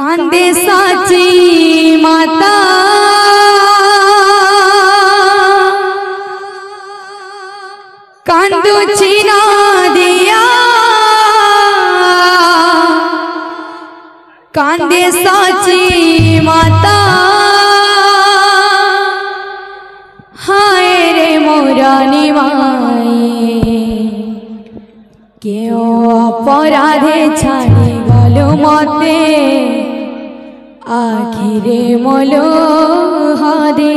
कांदे साची माता कांदूची ना दिया कांदे साची माता हाय रे मोरा निमाई क्यों अपराधे छाड़ी गलो मते आखिरे मोलो हदे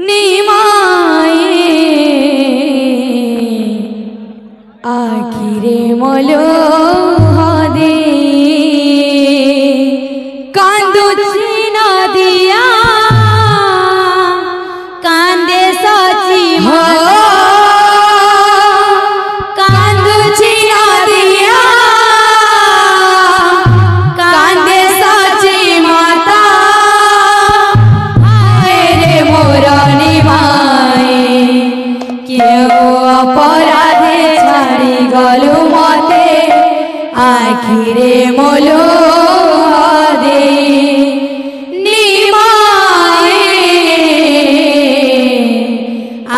निमाई आखिरे मोलो हदे कांदूची ना दिया कांदे साची माता कांदूची ना दिया कांदे साची माता हाय रे मोरा निमाई क्यों अपराधे छाड़ी गलो मते आखिरे मोलो हदे निमाई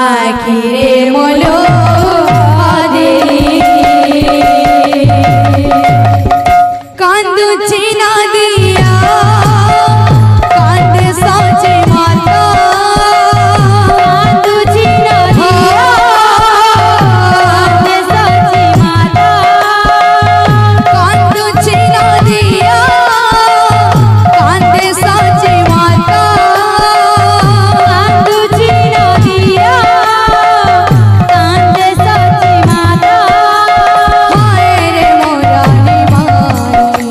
आखिरे मोलो हदे कांदूची ना दिया कांदे साची माता कांदूची ना दिया कांदे साची माता कांदूची ना दिया कांदे साची माता कांदूची ना दिया कांदे साची माता हाय रे मोरा निमाई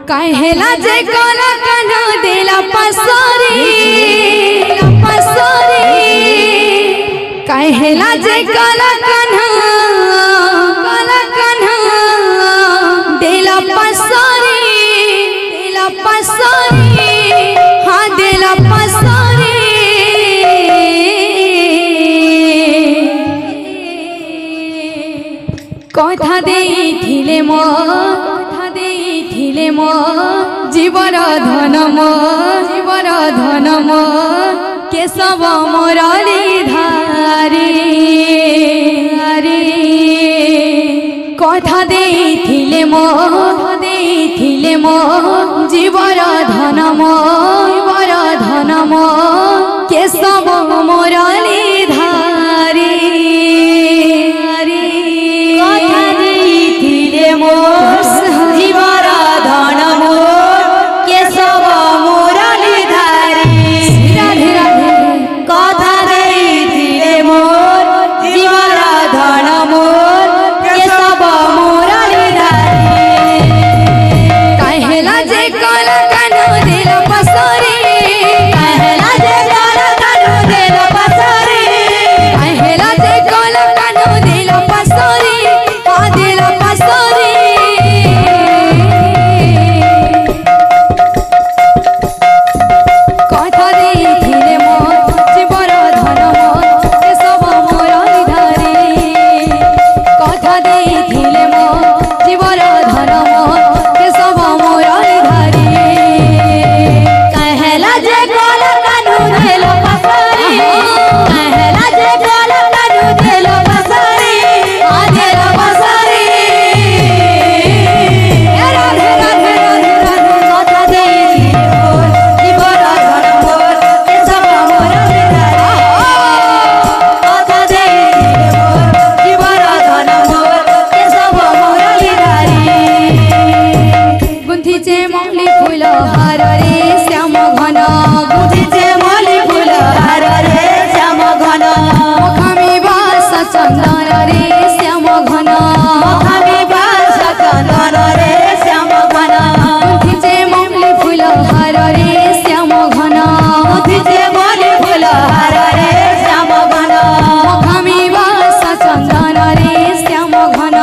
कहेला जे काला कान्हा देला पसारी कहेला जे काला कान्हा देला पसारी हाँ देला पसारी कथा देइथिले मो जीवर धन मो केशव मुरली धारी कथा देइथिले मो जीवर धन मो केशव मुरली धारी कथा देइथिले मो जीवर धन मो केशव मुरली धारी कथा देइथिले मो जीवर धन मो केशव मुरली धारी कहेला जे काला कान्हा देला पसारी कहेला जे काला कान्हा देला पसारी कहेला जे काला कान्हा देला पसारी आ देला पसारी कथा देइथिले मो जीवर धन मो केशव मुरली धारी कथा देइथिले मो जीवर धन मो केशव मुरली धारी कहेला जे काला कान्हा देला पसारी कहेला जे काला कान्हा देला पसारी आ देला पसारी राधे राधे राधे राधे कथा देइथिले मो जीवर धन मो केशव मुरली धारी कथा देइथिले मो जीवर धन मो केशव मुरली धारी गुंथीचे मौली फूल हार रे श्याम घन गुंथीचे मौली फूल हार रे श्याम घन मुखामी बास चंदन रे श्याम घन मुखामी बास चंदन रे श्याम घन गुंथीचे मौली फूल हार रे श्याम घन गुंथीचे मौली फूल हार रे श्याम घन मुखामी बास चंदन रे श्याम घन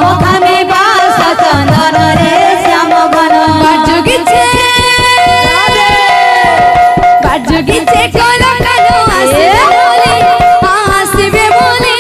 मुखामी बास चंदन रे श्याम घन बाजुगिचे काला कान्हा आसिबे बोली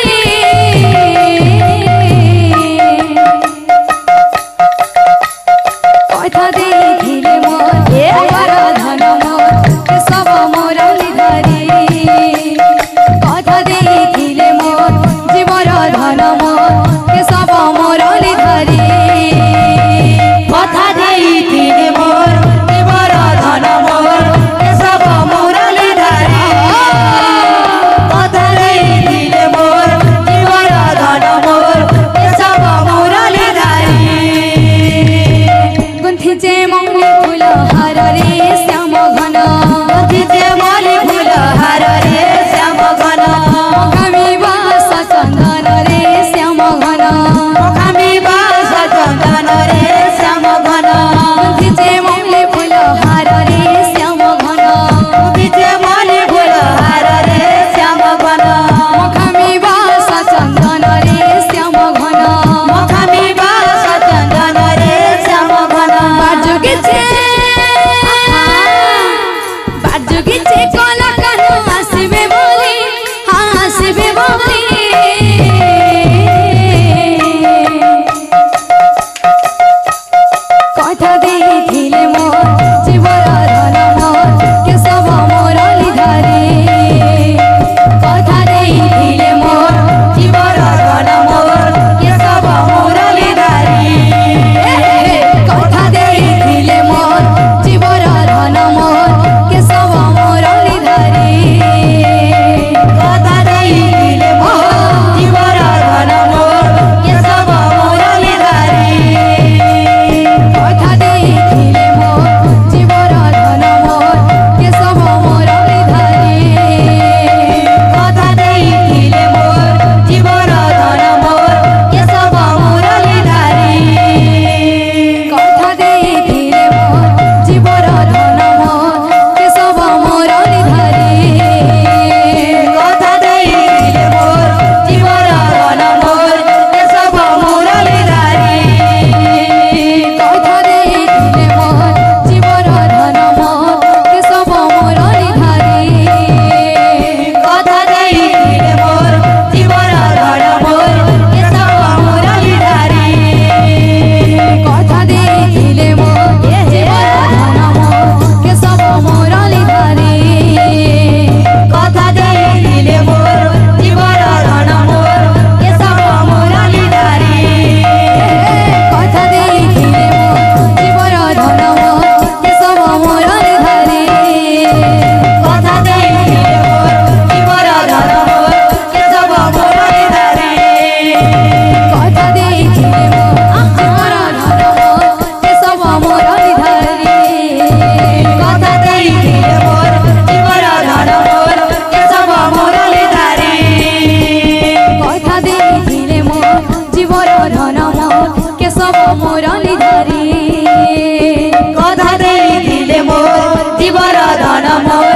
केशव मुरली धरी कथा देइथिले मोर जीवन धन मोर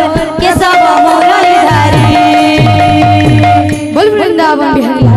केशव मुरली धरी। बोल वृंदावन बिहारी।